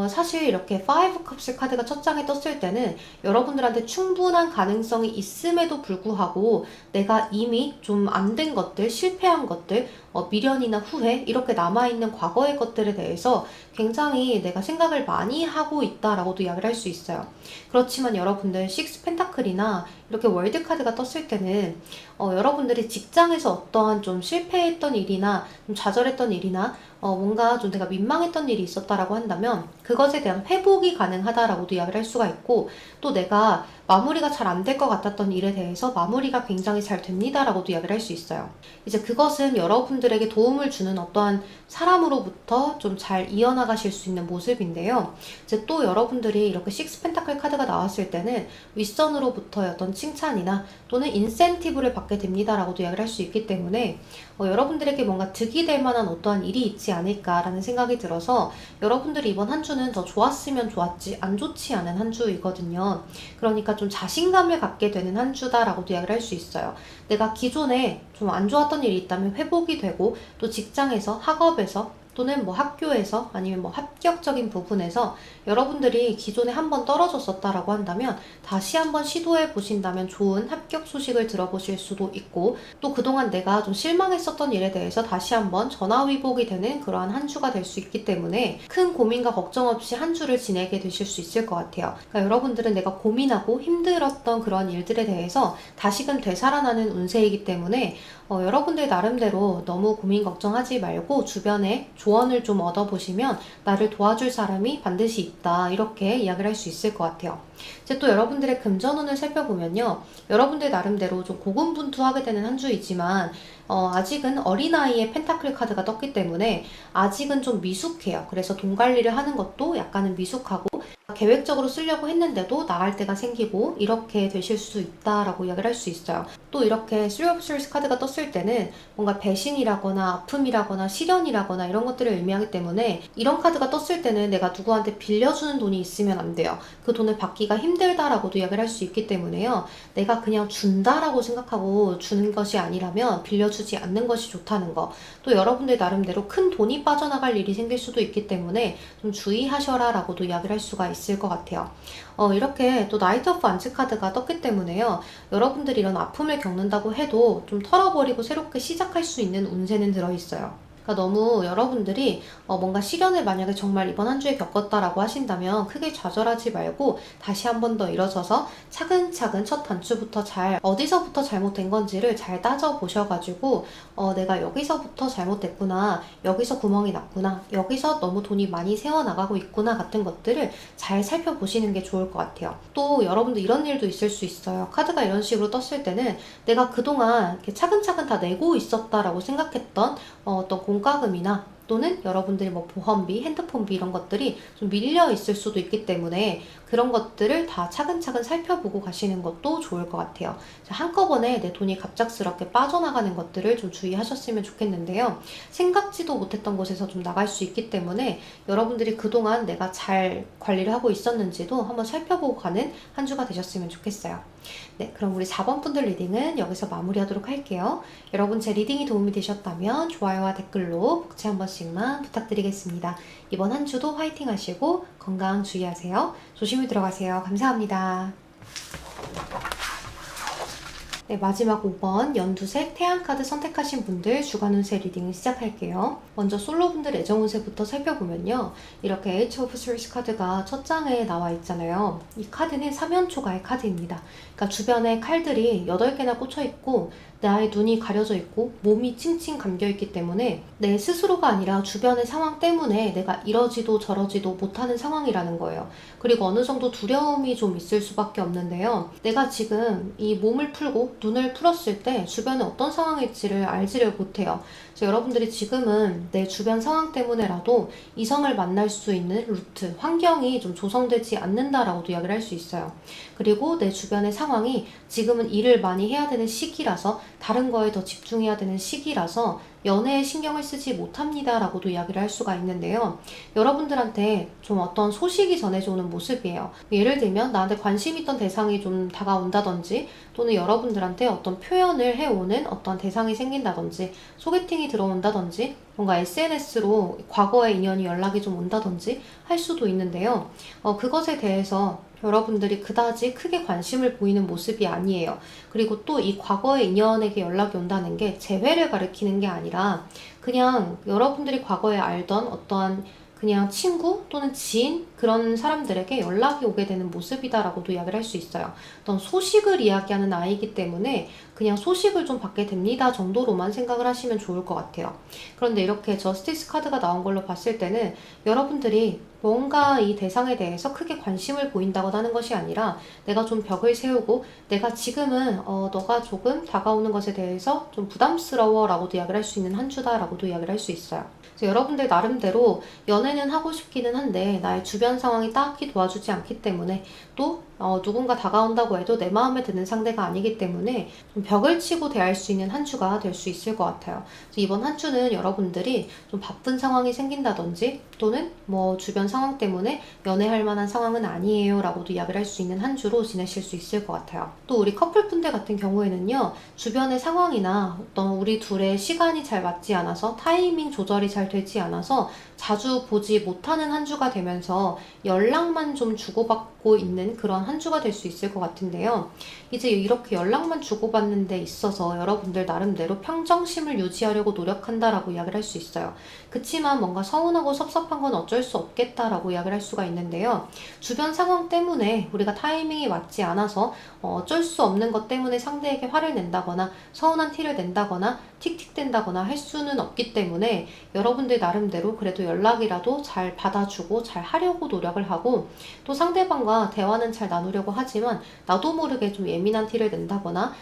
사실 이렇게 5 컵스 카드가 첫 장에 떴을 때는 여러분들한테 충분한 가능성이 있음에도 불구하고 내가 이미 좀 안 된 것들, 실패한 것들, 미련이나 후회, 이렇게 남아있는 과거의 것들에 대해서 굉장히 내가 생각을 많이 하고 있다라고도 이야기를 할 수 있어요. 그렇지만 여러분들 6 펜타클이나 이렇게 월드 카드가 떴을 때는 여러분들이 직장에서 어떠한 좀 실패했던 일이나 좀 좌절했던 일이나 뭔가 좀 내가 민망했던 일이 있었다라고 한다면 그것에 대한 회복이 가능하다라고도 이야기를 할 수가 있고, 또 내가 마무리가 잘 안 될 것 같았던 일에 대해서 마무리가 굉장히 잘 됩니다라고도 이야기를 할 수 있어요. 이제 그것은 여러분들에게 도움을 주는 어떠한 사람으로부터 좀 잘 이어나가실 수 있는 모습인데요. 이제 또 여러분들이 이렇게 6 펜타클 카드가 나왔을 때는 윗선으로부터의 어떤 칭찬이나 또는 인센티브를 받게 됩니다라고도 이야기를 할 수 있기 때문에 여러분들에게 뭔가 득이 될 만한 어떠한 일이 있지 않을까라는 생각이 들어서 여러분들이 이번 한 주는 더 좋았으면 좋았지 안 좋지 않은 한 주이거든요. 그러니까 좀 자신감을 갖게 되는 한 주다라고도 이야기를 할 수 있어요. 내가 기존에 좀 안 좋았던 일이 있다면 회복이 되고, 또 직장에서, 학업에서 또는 뭐 학교에서 아니면 뭐 합격적인 부분에서 여러분들이 기존에 한번 떨어졌었다라고 한다면 다시 한번 시도해 보신다면 좋은 합격 소식을 들어보실 수도 있고, 또 그동안 내가 좀 실망했었던 일에 대해서 다시 한번 전화위복이 되는 그러한 한 주가 될 수 있기 때문에 큰 고민과 걱정 없이 한 주를 지내게 되실 수 있을 것 같아요. 그러니까 여러분들은 내가 고민하고 힘들었던 그런 일들에 대해서 다시금 되살아나는 운세이기 때문에 여러분들 나름대로 너무 고민 걱정하지 말고 주변에 조언을 좀 얻어보시면 나를 도와줄 사람이 반드시 있다, 이렇게 이야기를 할 수 있을 것 같아요. 이제 또 여러분들의 금전운을 살펴보면요, 여러분들 나름대로 좀 고군분투하게 되는 한 주이지만 아직은 어린아이의 펜타클 카드가 떴기 때문에 아직은 좀 미숙해요. 그래서 돈 관리를 하는 것도 약간은 미숙하고, 계획적으로 쓰려고 했는데도 나갈 때가 생기고 이렇게 되실 수 있다라고 이야기를 할 수 있어요. 또 이렇게 Three of Swords 카드가 떴을 때는 뭔가 배신이라거나 아픔이라거나 시련이라거나 이런 것들을 의미하기 때문에, 이런 카드가 떴을 때는 내가 누구한테 빌려주는 돈이 있으면 안 돼요. 그 돈을 받기가 힘들다라고도 이야기를 할 수 있기 때문에요, 내가 그냥 준다라고 생각하고 주는 것이 아니라면 빌려주지 않는 것이 좋다는 거. 또 여러분들 나름대로 큰 돈이 빠져나갈 일이 생길 수도 있기 때문에 좀 주의하셔라 라고도 이야기를 할 수가 있을 것 같아요. 이렇게 또 나이트 오브 완즈 카드가 떴기 때문에요, 여러분들이 이런 아픔을 겪는다고 해도 좀 털어버리고 새롭게 시작할 수 있는 운세는 들어있어요. 그러니까 너무 여러분들이 뭔가 시련을 만약에 정말 이번 한 주에 겪었다라고 하신다면 크게 좌절하지 말고 다시 한 번 더 일어서서 차근차근 첫 단추부터 잘, 어디서부터 잘못된 건지를 잘 따져보셔가지고 내가 여기서부터 잘못됐구나, 여기서 구멍이 났구나, 여기서 너무 돈이 많이 새어나가고 있구나 같은 것들을 잘 살펴보시는 게 좋을 것 같아요. 또 여러분들 이런 일도 있을 수 있어요. 카드가 이런 식으로 떴을 때는 내가 그동안 이렇게 차근차근 다 내고 있었다라고 생각했던 어떤 공과금이나 또는 여러분들이 뭐 보험비, 핸드폰비 이런 것들이 좀 밀려 있을 수도 있기 때문에 그런 것들을 다 차근차근 살펴보고 가시는 것도 좋을 것 같아요. 한꺼번에 내 돈이 갑작스럽게 빠져나가는 것들을 좀 주의하셨으면 좋겠는데요. 생각지도 못했던 곳에서 좀 나갈 수 있기 때문에 여러분들이 그동안 내가 잘 관리를 하고 있었는지도 한번 살펴보고 가는 한 주가 되셨으면 좋겠어요. 네, 그럼 우리 4번 분들 리딩은 여기서 마무리하도록 할게요. 여러분 제 리딩이 도움이 되셨다면 좋아요와 댓글로 복채 한 번씩만 부탁드리겠습니다. 이번 한 주도 화이팅 하시고 건강 주의하세요. 조심히 들어가세요. 감사합니다. 네, 마지막 5번 연두색 태양카드 선택하신 분들 주간 운세 리딩을 시작할게요. 먼저 솔로분들 애정 운세부터 살펴보면요, 이렇게 H of Swords 카드가 첫 장에 나와 있잖아요. 이 카드는 사면초가의 카드입니다. 그러니까 주변에 칼들이 8개나 꽂혀 있고 나의 눈이 가려져 있고 몸이 칭칭 감겨 있기 때문에 내 스스로가 아니라 주변의 상황 때문에 내가 이러지도 저러지도 못하는 상황이라는 거예요. 그리고 어느 정도 두려움이 좀 있을 수밖에 없는데요, 내가 지금 이 몸을 풀고 눈을 풀었을 때 주변에 어떤 상황일지를 알지를 못해요. 그래서 여러분들이 지금은 내 주변 상황 때문에라도 이성을 만날 수 있는 루트, 환경이 좀 조성되지 않는다라고도 이야기를 할 수 있어요. 그리고 내 주변의 상황이 지금은 일을 많이 해야 되는 시기라서, 다른 거에 더 집중해야 되는 시기라서 연애에 신경을 쓰지 못합니다 라고도 이야기를 할 수가 있는데요, 여러분들한테 좀 어떤 소식이 전해져 오는 모습이에요. 예를 들면 나한테 관심 있던 대상이 좀 다가온다든지, 또는 여러분들한테 어떤 표현을 해오는 어떤 대상이 생긴다든지, 소개팅이 들어온다든지, 뭔가 SNS로 과거의 인연이 연락이 좀 온다든지 할 수도 있는데요, 그것에 대해서 여러분들이 그다지 크게 관심을 보이는 모습이 아니에요. 그리고 또 이 과거의 인연에게 연락이 온다는 게 재회를 가리키는 게 아니라 그냥 여러분들이 과거에 알던 어떠한 그냥 친구 또는 지인, 그런 사람들에게 연락이 오게 되는 모습이다라고도 이야기를 할 수 있어요. 어떤 소식을 이야기하는 아이이기 때문에 그냥 소식을 좀 받게 됩니다 정도로만 생각을 하시면 좋을 것 같아요. 그런데 이렇게 저스티스 카드가 나온 걸로 봤을 때는 여러분들이 뭔가 이 대상에 대해서 크게 관심을 보인다거나 하는 것이 아니라 내가 좀 벽을 세우고 내가 지금은 너가 조금 다가오는 것에 대해서 좀 부담스러워 라고도 이야기를 할 수 있는 한 주다 라고도 이야기를 할 수 있어요. 그래서 여러분들 나름대로 연애는 하고 싶기는 한데 나의 주변 상황이 딱히 도와주지 않기 때문에, 또 누군가 다가온다고 해도 내 마음에 드는 상대가 아니기 때문에 좀 벽을 치고 대할 수 있는 한 주가 될 수 있을 것 같아요. 그래서 이번 한 주는 여러분들이 좀 바쁜 상황이 생긴다든지 또는 뭐 주변 상황 때문에 연애할 만한 상황은 아니에요 라고도 이야기를 할 수 있는 한 주로 지내실 수 있을 것 같아요. 또 우리 커플분들 같은 경우에는요, 주변의 상황이나 어떤 우리 둘의 시간이 잘 맞지 않아서 타이밍 조절이 잘 되지 않아서 자주 보지 못하는 한 주가 되면서 연락만 좀 주고받고 있는 그런 한 주가 될 수 있을 것 같은데요. 이제 이렇게 연락만 주고받는 데 있어서 여러분들 나름대로 평정심을 유지하려고 노력한다라고 이야기를 할 수 있어요. 그치만 뭔가 서운하고 섭섭한 건 어쩔 수 없겠다라고 이야기를 할 수가 있는데요. 주변 상황 때문에 우리가 타이밍이 맞지 않아서 어쩔 수 없는 것 때문에 상대에게 화를 낸다거나 서운한 티를 낸다거나 틱틱댄다거나 할 수는 없기 때문에 여러분들 나름대로 그래도 연락이라도 잘 받아주고 잘 하려고 노력을 하고, 또 상대방과 대화는 잘 나누려고 하지만 나도 모르게 좀 예민한 티를 낸다거나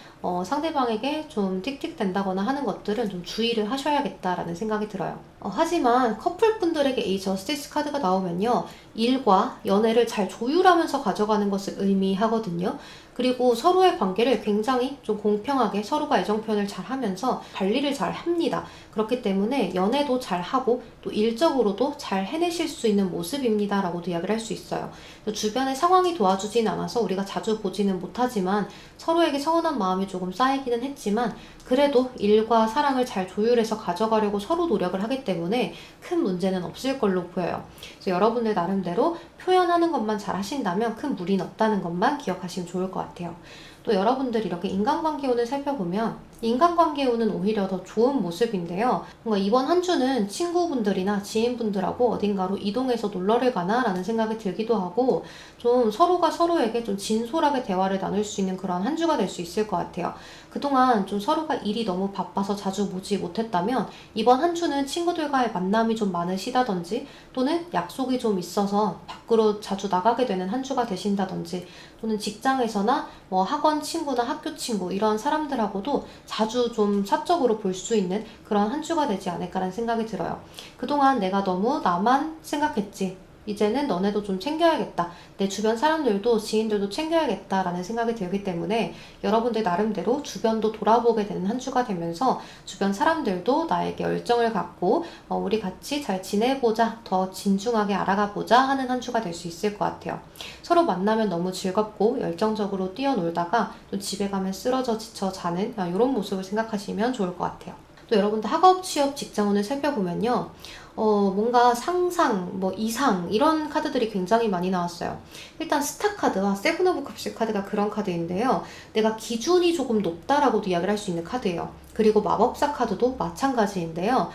상대방에게 좀 틱틱댄다거나 하는 것들은 좀 주의를 하셔야겠다라는 생각이 들어요. 하지만 커플분들에게 이 저스티스 카드가 나오면요, 일과 연애를 잘 조율하면서 가져가는 것을 의미하거든요. 그리고 서로의 관계를 굉장히 좀 공평하게 서로가 애정 표현을 잘 하면서 관리를 잘 합니다. 그렇기 때문에 연애도 잘 하고 또 일적으로도 잘 해내실 수 있는 모습입니다 라고도 이야기를 할 수 있어요. 주변의 상황이 도와주진 않아서 우리가 자주 보지는 못하지만 서로에게 서운한 마음이 조금 쌓이기는 했지만 그래도 일과 사랑을 잘 조율해서 가져가려고 서로 노력을 하기 때문에 큰 문제는 없을 걸로 보여요. 그래서 여러분들 나름대로 표현하는 것만 잘 하신다면 큰 무리는 없다는 것만 기억하시면 좋을 것 같아요. 또 여러분들 이렇게 인간관계 운을 살펴보면 인간관계 운은 오히려 더 좋은 모습인데요. 뭔가 이번 한 주는 친구분들이나 지인분들하고 어딘가로 이동해서 놀러를 가나 라는 생각이 들기도 하고, 좀 서로가 서로에게 좀 진솔하게 대화를 나눌 수 있는 그런 한 주가 될 수 있을 것 같아요. 그동안 좀 서로가 일이 너무 바빠서 자주 보지 못했다면 이번 한 주는 친구들과의 만남이 좀 많으시다든지 또는 약속이 좀 있어서 밖으로 자주 나가게 되는 한 주가 되신다든지, 또는 직장에서나 뭐 학원 친구나 학교 친구 이런 사람들하고도 자주 좀 사적으로 볼 수 있는 그런 한 주가 되지 않을까라는 생각이 들어요. 그동안 내가 너무 나만 생각했지, 이제는 너네도 좀 챙겨야겠다, 내 주변 사람들도 지인들도 챙겨야겠다라는 생각이 들기 때문에 여러분들 나름대로 주변도 돌아보게 되는 한 주가 되면서 주변 사람들도 나에게 열정을 갖고 우리 같이 잘 지내보자, 더 진중하게 알아가보자 하는 한 주가 될 수 있을 것 같아요. 서로 만나면 너무 즐겁고 열정적으로 뛰어놀다가 또 집에 가면 쓰러져 지쳐 자는 이런 모습을 생각하시면 좋을 것 같아요. 또 여러분들 학업, 취업, 직장운을 살펴보면요, 뭔가 상상, 뭐 이상 이런 카드들이 굉장히 많이 나왔어요. 일단 스타 카드와 세븐 오브 컵스 카드가 그런 카드인데요. 내가 기준이 조금 높다라고도 이야기를 할 수 있는 카드예요. 그리고 마법사 카드도 마찬가지인데요.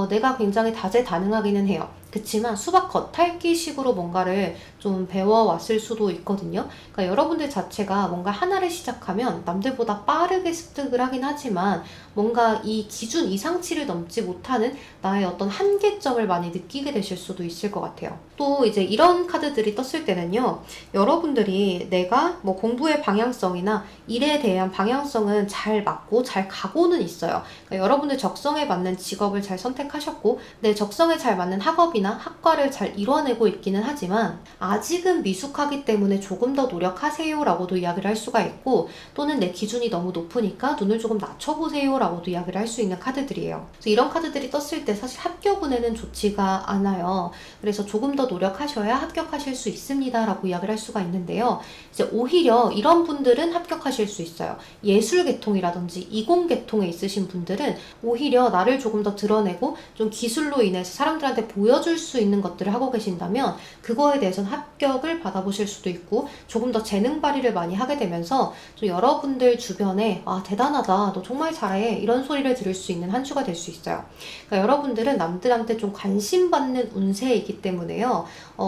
내가 굉장히 다재다능하기는 해요. 그치만 수박 겉핥기식으로 뭔가를 좀 배워왔을 수도 있거든요. 그러니까 여러분들 자체가 뭔가 하나를 시작하면 남들보다 빠르게 습득을 하긴 하지만 뭔가 이 기준 이상치를 넘지 못하는 나의 어떤 한계점을 많이 느끼게 되실 수도 있을 것 같아요. 또 이제 이런 카드들이 떴을 때는요, 여러분들이 내가 뭐 공부의 방향성이나 일에 대한 방향성은 잘 맞고 잘 가고는 있어요. 그러니까 여러분들 적성에 맞는 직업을 잘 선택하셨고 내 적성에 잘 맞는 학업이나 학과를 잘 이뤄내고 있기는 하지만 아직은 미숙하기 때문에 조금 더 노력하세요 라고도 이야기를 할 수가 있고, 또는 내 기준이 너무 높으니까 눈을 조금 낮춰보세요 라고도 이야기를 할 수 있는 카드들이에요. 그래서 이런 카드들이 떴을 때 사실 합격운에는 좋지가 않아요. 그래서 조금 더 노력하셔야 합격하실 수 있습니다 라고 이야기를 할 수가 있는데요. 이제 오히려 이런 분들은 합격하실 수 있어요. 예술계통이라든지 이공계통에 있으신 분들은 오히려 나를 조금 더 드러내고 좀 기술로 인해서 사람들한테 보여줄 수 있는 것들을 하고 계신다면 그거에 대해서는 합격을 받아보실 수도 있고, 조금 더 재능 발휘를 많이 하게 되면서 좀 여러분들 주변에 대단하다, 너 정말 잘해 이런 소리를 들을 수 있는 한 주가 될 수 있어요. 그러니까 여러분들은 남들한테 좀 관심받는 운세이기 때문에요.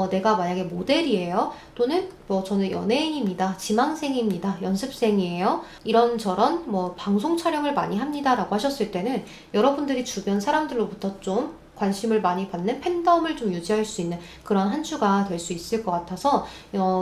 내가 만약에 모델이에요. 또는 뭐 저는 연예인입니다, 지망생입니다, 연습생이에요, 이런저런 뭐 방송 촬영을 많이 합니다 라고 하셨을 때는 여러분들이 주변 사람들로부터 좀 관심을 많이 받는 팬덤을 좀 유지할 수 있는 그런 한 주가 될 수 있을 것 같아서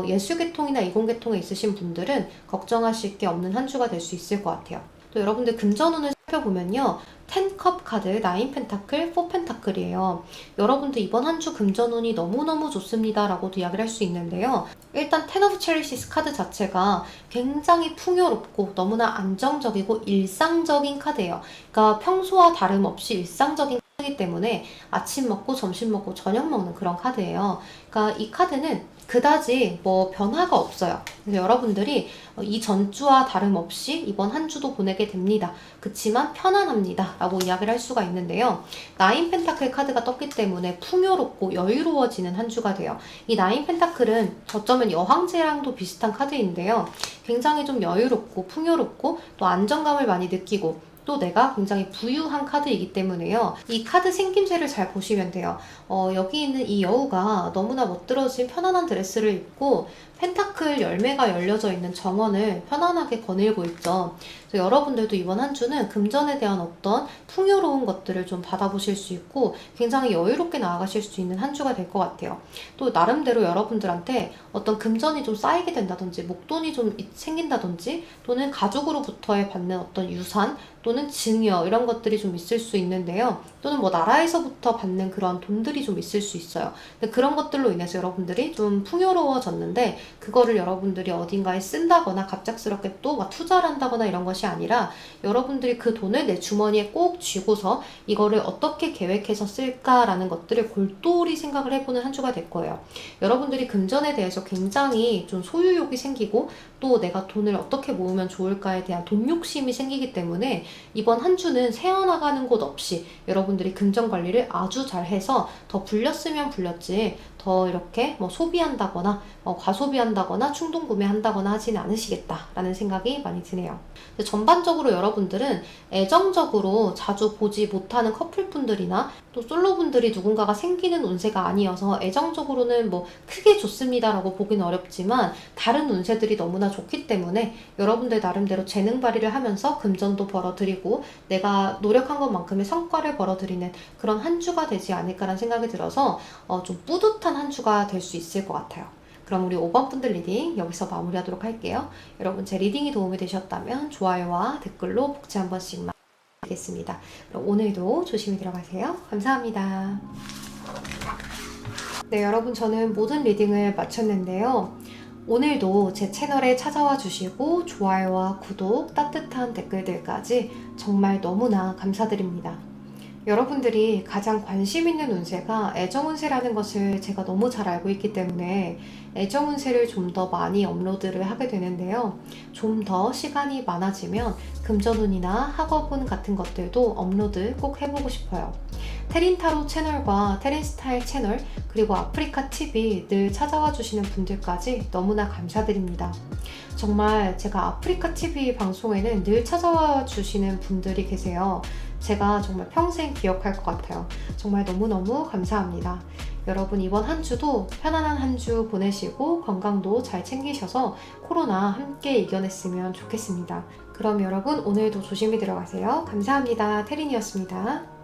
예술계통이나 이공계통에 있으신 분들은 걱정하실 게 없는 한 주가 될 수 있을 것 같아요. 또 여러분들 금전운을 살펴보면요. 10컵 카드, 9 펜타클, 4 펜타클이에요. 여러분들 이번 한 주 금전운이 너무너무 좋습니다 라고도 이야기를 할 수 있는데요. 일단 10 오브 체리시스 카드 자체가 굉장히 풍요롭고 너무나 안정적이고 일상적인 카드예요. 그러니까 평소와 다름없이 일상적인 카드이기 때문에 아침 먹고 점심 먹고 저녁 먹는 그런 카드예요. 그러니까 이 카드는 그다지 뭐 변화가 없어요. 그래서 여러분들이 이 전주와 다름없이 이번 한 주도 보내게 됩니다. 그치만 편안합니다 라고 이야기를 할 수가 있는데요. 9 펜타클 카드가 떴기 때문에 풍요롭고 여유로워지는 한 주가 돼요. 이 9 펜타클은 어쩌면 여황제랑도 비슷한 카드인데요. 굉장히 좀 여유롭고 풍요롭고 또 안정감을 많이 느끼고 또 내가 굉장히 부유한 카드이기 때문에요. 이 카드 생김새를 잘 보시면 돼요. 여기 있는 이 여우가 너무나 멋들어진 편안한 드레스를 입고 펜타클 열매가 열려져 있는 정원을 편안하게 거닐고 있죠. 그래서 여러분들도 이번 한 주는 금전에 대한 어떤 풍요로운 것들을 좀 받아보실 수 있고 굉장히 여유롭게 나아가실 수 있는 한 주가 될 것 같아요. 또 나름대로 여러분들한테 어떤 금전이 좀 쌓이게 된다든지 목돈이 좀 생긴다든지 또는 가족으로부터의 받는 어떤 유산 또는 증여 이런 것들이 좀 있을 수 있는데요. 또는 뭐 나라에서부터 받는 그런 돈들이 좀 있을 수 있어요. 근데 그런 것들로 인해서 여러분들이 좀 풍요로워졌는데 그거를 여러분들이 어딘가에 쓴다거나 갑작스럽게 또 막 투자를 한다거나 이런 것이 아니라 여러분들이 그 돈을 내 주머니에 꼭 쥐고서 이거를 어떻게 계획해서 쓸까라는 것들을 골똘히 생각을 해보는 한 주가 될 거예요. 여러분들이 금전에 대해서 굉장히 좀 소유욕이 생기고 또 내가 돈을 어떻게 모으면 좋을까에 대한 돈 욕심이 생기기 때문에 이번 한 주는 새어나가는 곳 없이 여러분들이 금전 관리를 아주 잘 해서 더 불렸으면 불렸지 더 이렇게 뭐 소비한다거나 과소비한다거나 충동 구매한다거나 하지는 않으시겠다라는 생각이 많이 드네요. 전반적으로 여러분들은 애정적으로 자주 보지 못하는 커플분들이나 또 솔로분들이 누군가가 생기는 운세가 아니어서 애정적으로는 뭐 크게 좋습니다라고 보기는 어렵지만 다른 운세들이 너무나 좋기 때문에 여러분들 나름대로 재능 발휘를 하면서 금전도 벌어들이고 내가 노력한 것만큼의 성과를 벌어들이는 그런 한 주가 되지 않을까라는 생각이 들어서 좀 뿌듯한 한 주가 될 수 있을 것 같아요. 그럼 우리 5번 분들 리딩 여기서 마무리하도록 할게요. 여러분 제 리딩이 도움이 되셨다면 좋아요와 댓글로 복지 한 번씩만 드리겠습니다. 그럼 오늘도 조심히 들어가세요. 감사합니다. 네, 여러분 저는 모든 리딩을 마쳤는데요. 오늘도 제 채널에 찾아와 주시고 좋아요와 구독, 따뜻한 댓글들까지 정말 너무나 감사드립니다. 여러분들이 가장 관심 있는 운세가 애정운세라는 것을 제가 너무 잘 알고 있기 때문에 애정운세를 좀 더 많이 업로드를 하게 되는데요. 좀 더 시간이 많아지면 금전운이나 학업운 같은 것들도 업로드 꼭 해보고 싶어요. 테린타로 채널과 테린스타일 채널 그리고 아프리카 TV 늘 찾아와 주시는 분들까지 너무나 감사드립니다. 정말 제가 아프리카 TV 방송에는 늘 찾아와 주시는 분들이 계세요. 제가 정말 평생 기억할 것 같아요. 정말 너무너무 감사합니다. 여러분 이번 한 주도 편안한 한 주 보내시고 건강도 잘 챙기셔서 코로나 함께 이겨냈으면 좋겠습니다. 그럼 여러분 오늘도 조심히 들어가세요. 감사합니다. 태린이었습니다.